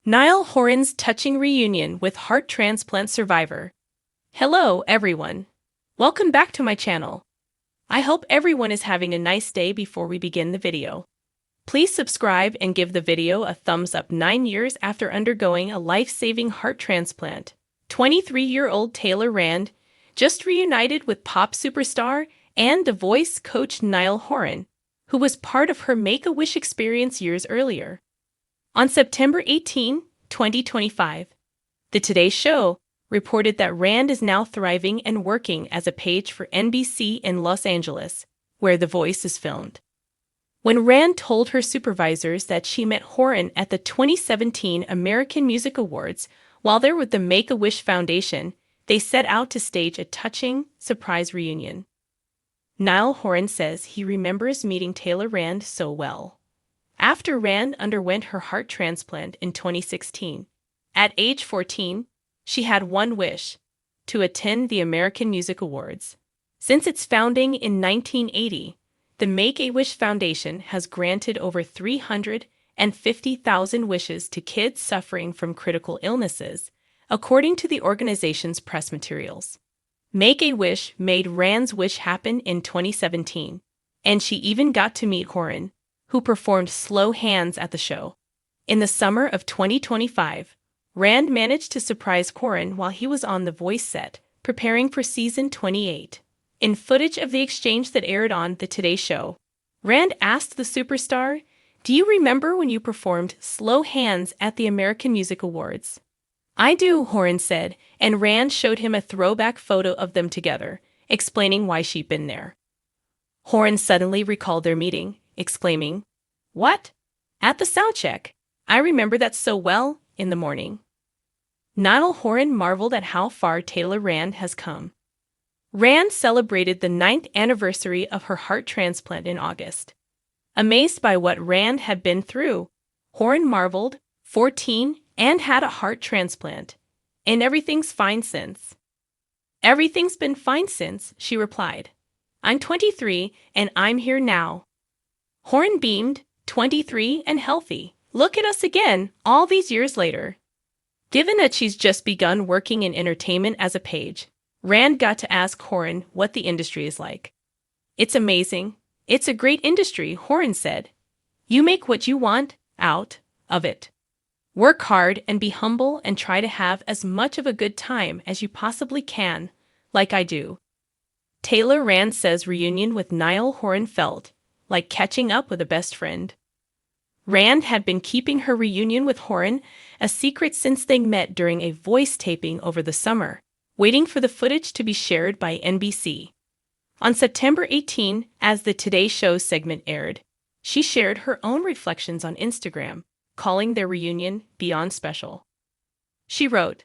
Niall Horan's touching reunion with heart transplant survivor. Hello, everyone. Welcome back to my channel. I hope everyone is having a nice day before we begin the video. Please subscribe and give the video a thumbs up. 9 years after undergoing a life-saving heart transplant, 23-year-old Taylor Rand just reunited with pop superstar and The Voice coach Niall Horan, who was part of her Make-A-Wish experience years earlier. On September 18, 2025, The Today Show reported that Rand is now thriving and working as a page for NBC in Los Angeles, where The Voice is filmed. When Rand told her supervisors that she met Horan at the 2017 American Music Awards while there with the Make-A-Wish Foundation, they set out to stage a touching, surprise reunion. Niall Horan says he remembers meeting Taylor Rand so well. After Rand underwent her heart transplant in 2016, at age 14, she had one wish: to attend the American Music Awards. Since its founding in 1980, the Make-A-Wish Foundation has granted over 350,000 wishes to kids suffering from critical illnesses, according to the organization's press materials. Make-A-Wish made Rand's wish happen in 2017, and she even got to meet Horan, who performed Slow Hands at the show. In the summer of 2025, Rand managed to surprise Horan while he was on The Voice set, preparing for season 28. In footage of the exchange that aired on The Today Show, Rand asked the superstar, "Do you remember when you performed Slow Hands at the American Music Awards?" "I do," Horan said, and Rand showed him a throwback photo of them together, explaining why she'd been there. Horan suddenly recalled their meeting, exclaiming, "What? At the soundcheck? I remember that so well, in the morning." Niall Horan marveled at how far Taylor Rand has come. Rand celebrated the 9th anniversary of her heart transplant in August. Amazed by what Rand had been through, Horan marveled, 14, and had a heart transplant. "And everything's fine since." "Everything's been fine since," she replied. "I'm 23, and I'm here now." Horan beamed, 23 and healthy. "Look at us again, all these years later." Given that she's just begun working in entertainment as a page, Rand got to ask Horan what the industry is like. "It's amazing. It's a great industry," Horan said. "You make what you want out of it. Work hard and be humble and try to have as much of a good time as you possibly can, like I do." Taylor Rand says reunion with Niall Horan felt like catching up with a best friend. Rand had been keeping her reunion with Horan a secret since they met during a Voice taping over the summer, waiting for the footage to be shared by NBC. On September 18, as the Today Show segment aired, she shared her own reflections on Instagram, calling their reunion beyond special. She wrote,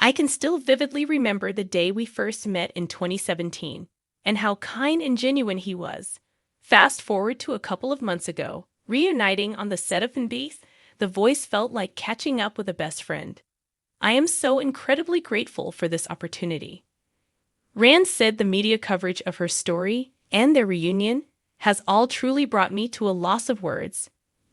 "I can still vividly remember the day we first met in 2017, and how kind and genuine he was. Fast forward to a couple of months ago, reuniting on the set of NBC, The Voice felt like catching up with a best friend. I am so incredibly grateful for this opportunity." Rand said the media coverage of her story and their reunion has all truly brought me to a loss of words.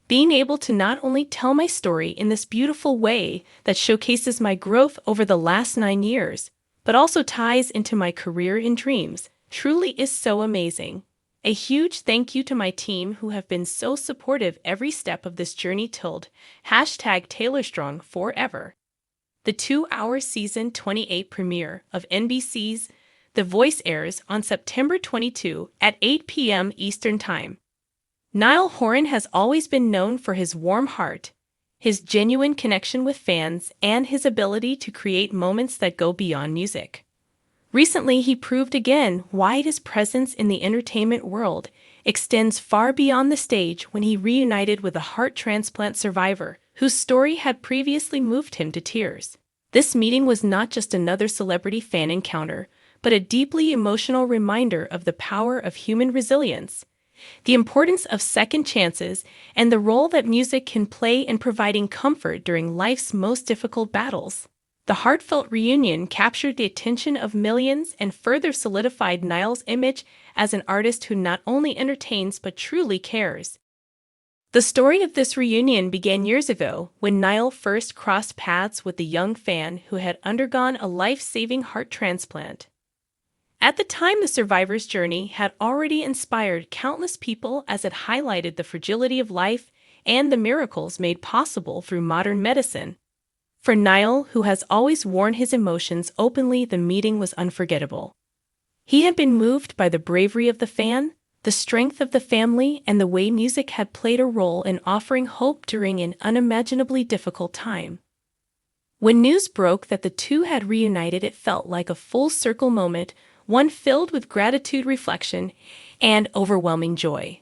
Being able to not only tell my story in this beautiful way that showcases my growth over the last 9 years, but also ties into my career and dreams, truly is so amazing. A huge thank you to my team who have been so supportive every step of this journey. #TaylorStrong forever. The 2-hour season 28 premiere of NBC's The Voice airs on September 22 at 8 p.m. Eastern Time. Niall Horan has always been known for his warm heart, his genuine connection with fans, and his ability to create moments that go beyond music. Recently, he proved again why his presence in the entertainment world extends far beyond the stage when he reunited with a heart transplant survivor whose story had previously moved him to tears. This meeting was not just another celebrity fan encounter, but a deeply emotional reminder of the power of human resilience, the importance of second chances, and the role that music can play in providing comfort during life's most difficult battles. The heartfelt reunion captured the attention of millions and further solidified Niall's image as an artist who not only entertains but truly cares. The story of this reunion began years ago when Niall first crossed paths with the young fan who had undergone a life-saving heart transplant. At the time, the survivor's journey had already inspired countless people as it highlighted the fragility of life and the miracles made possible through modern medicine. For Niall, who has always worn his emotions openly, the meeting was unforgettable. He had been moved by the bravery of the fan, the strength of the family, and the way music had played a role in offering hope during an unimaginably difficult time. When news broke that the two had reunited, it felt like a full-circle moment, one filled with gratitude, reflection, and overwhelming joy.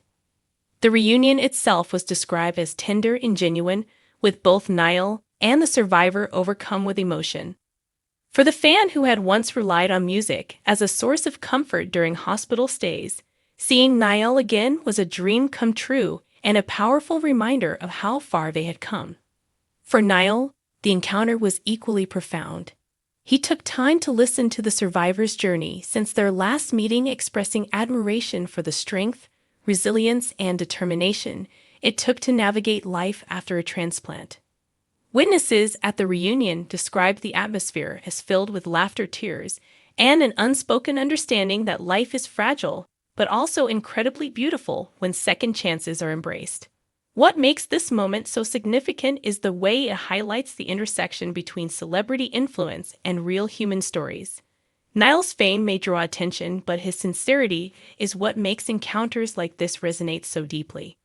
The reunion itself was described as tender and genuine, with both Niall and the survivor overcome with emotion. For the fan who had once relied on music as a source of comfort during hospital stays, seeing Niall again was a dream come true and a powerful reminder of how far they had come. For Niall, the encounter was equally profound. He took time to listen to the survivor's journey since their last meeting, expressing admiration for the strength, resilience, and determination it took to navigate life after a transplant. Witnesses at the reunion described the atmosphere as filled with laughter, tears, and an unspoken understanding that life is fragile, but also incredibly beautiful when second chances are embraced. What makes this moment so significant is the way it highlights the intersection between celebrity influence and real human stories. Niall's fame may draw attention, but his sincerity is what makes encounters like this resonate so deeply.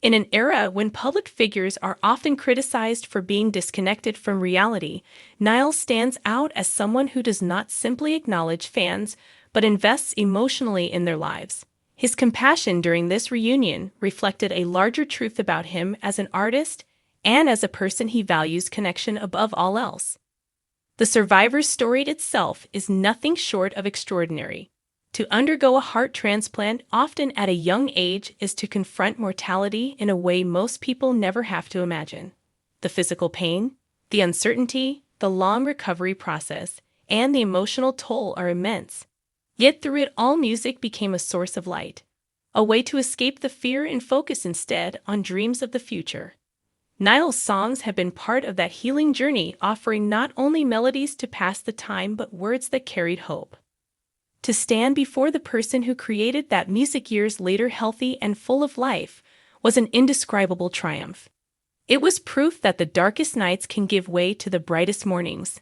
In an era when public figures are often criticized for being disconnected from reality, Niall stands out as someone who does not simply acknowledge fans, but invests emotionally in their lives. His compassion during this reunion reflected a larger truth about him as an artist and as a person. He values connection above all else. The survivor's story itself is nothing short of extraordinary. To undergo a heart transplant, often at a young age, is to confront mortality in a way most people never have to imagine. The physical pain, the uncertainty, the long recovery process, and the emotional toll are immense. Yet through it all, music became a source of light, a way to escape the fear and focus instead on dreams of the future. Niall's songs have been part of that healing journey, offering not only melodies to pass the time but words that carried hope. To stand before the person who created that music years later, healthy and full of life, was an indescribable triumph. It was proof that the darkest nights can give way to the brightest mornings.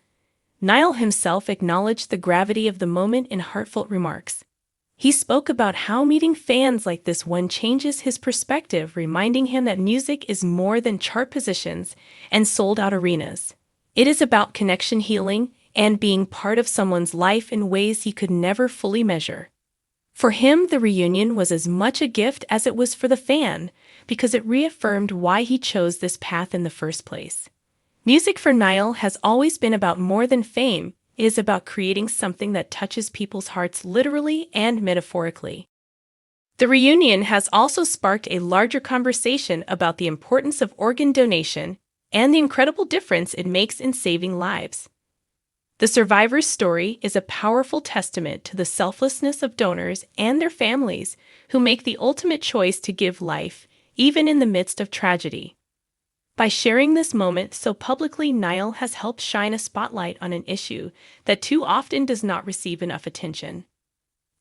Niall himself acknowledged the gravity of the moment in heartfelt remarks. He spoke about how meeting fans like this one changes his perspective, reminding him that music is more than chart positions and sold-out arenas. It is about connection, healing, and being part of someone's life in ways he could never fully measure. For him, the reunion was as much a gift as it was for the fan, because it reaffirmed why he chose this path in the first place. Music for Niall has always been about more than fame. It is about creating something that touches people's hearts literally and metaphorically. The reunion has also sparked a larger conversation about the importance of organ donation and the incredible difference it makes in saving lives. The survivor's story is a powerful testament to the selflessness of donors and their families who make the ultimate choice to give life, even in the midst of tragedy. By sharing this moment so publicly, Niall has helped shine a spotlight on an issue that too often does not receive enough attention.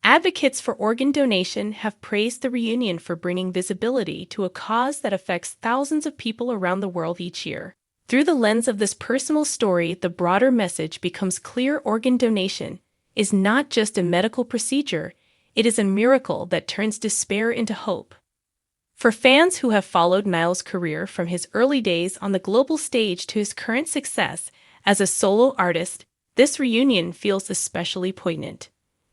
Advocates for organ donation have praised the reunion for bringing visibility to a cause that affects thousands of people around the world each year. Through the lens of this personal story, the broader message becomes clear: organ donation is not just a medical procedure, it is a miracle that turns despair into hope. For fans who have followed Niall's career from his early days on the global stage to his current success as a solo artist, this reunion feels especially poignant.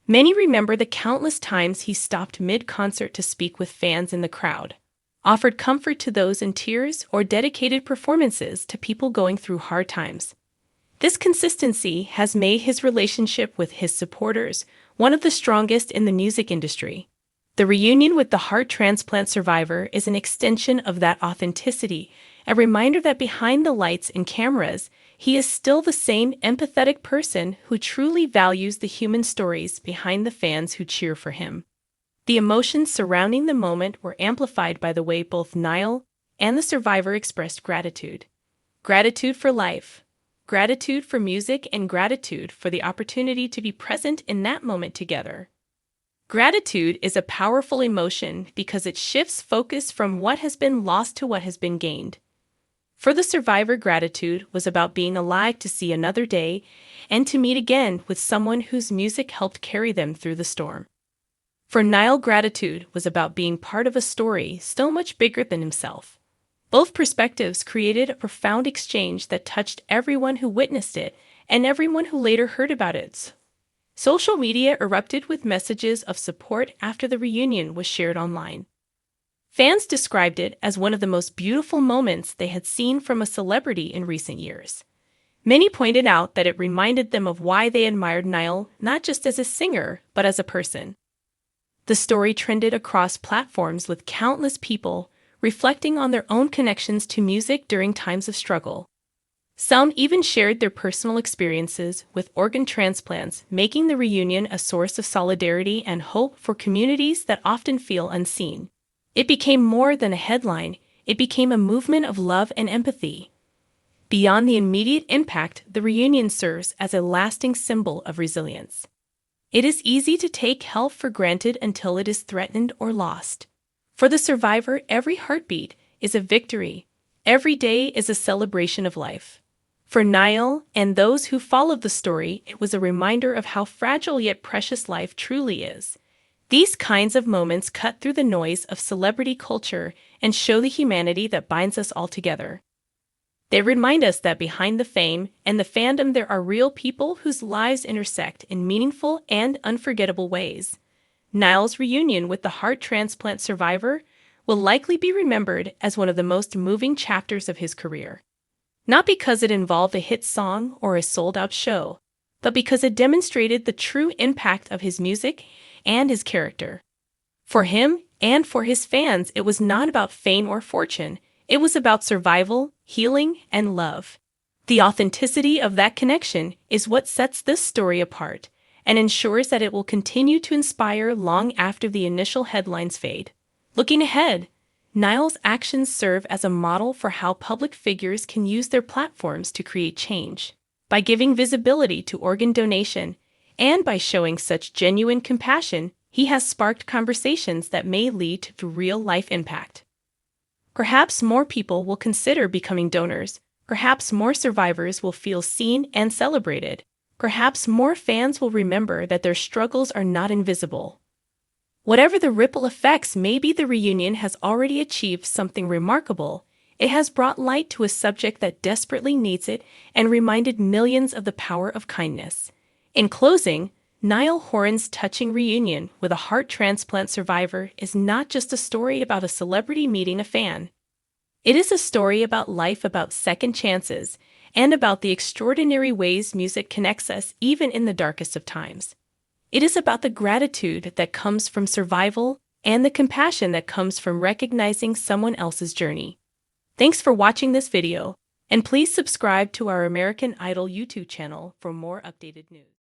Many remember the countless times he stopped mid-concert to speak with fans in the crowd, offered comfort to those in tears, or dedicated performances to people going through hard times. This consistency has made his relationship with his supporters one of the strongest in the music industry. The reunion with the heart transplant survivor is an extension of that authenticity, a reminder that behind the lights and cameras, he is still the same empathetic person who truly values the human stories behind the fans who cheer for him. The emotions surrounding the moment were amplified by the way both Niall and the survivor expressed gratitude. Gratitude for life, gratitude for music, and gratitude for the opportunity to be present in that moment together. Gratitude is a powerful emotion because it shifts focus from what has been lost to what has been gained. For the survivor, gratitude was about being alive to see another day and to meet again with someone whose music helped carry them through the storm. For Niall, gratitude was about being part of a story so much bigger than himself. Both perspectives created a profound exchange that touched everyone who witnessed it and everyone who later heard about it. Social media erupted with messages of support after the reunion was shared online. Fans described it as one of the most beautiful moments they had seen from a celebrity in recent years. Many pointed out that it reminded them of why they admired Niall not just as a singer, but as a person. The story trended across platforms with countless people reflecting on their own connections to music during times of struggle. Some even shared their personal experiences with organ transplants, making the reunion a source of solidarity and hope for communities that often feel unseen. It became more than a headline, it became a movement of love and empathy. Beyond the immediate impact, the reunion serves as a lasting symbol of resilience. It is easy to take health for granted until it is threatened or lost. For the survivor, every heartbeat is a victory. Every day is a celebration of life. For Niall and those who followed the story, it was a reminder of how fragile yet precious life truly is. These kinds of moments cut through the noise of celebrity culture and show the humanity that binds us all together. They remind us that behind the fame and the fandom there are real people whose lives intersect in meaningful and unforgettable ways. Niall's reunion with the heart transplant survivor will likely be remembered as one of the most moving chapters of his career. Not because it involved a hit song or a sold-out show, but because it demonstrated the true impact of his music and his character. For him and for his fans, it was not about fame or fortune. It was about survival, healing, and love. The authenticity of that connection is what sets this story apart and ensures that it will continue to inspire long after the initial headlines fade. Looking ahead, Niall's actions serve as a model for how public figures can use their platforms to create change. By giving visibility to organ donation and by showing such genuine compassion, he has sparked conversations that may lead to real-life impact. Perhaps more people will consider becoming donors. Perhaps more survivors will feel seen and celebrated. Perhaps more fans will remember that their struggles are not invisible. Whatever the ripple effects may be, the reunion has already achieved something remarkable. It has brought light to a subject that desperately needs it and reminded millions of the power of kindness. In closing, Niall Horan's touching reunion with a heart transplant survivor is not just a story about a celebrity meeting a fan. It is a story about life, about second chances, and about the extraordinary ways music connects us even in the darkest of times. It is about the gratitude that comes from survival and the compassion that comes from recognizing someone else's journey. Thanks for watching this video, and please subscribe to our American Idol YouTube channel for more updated news.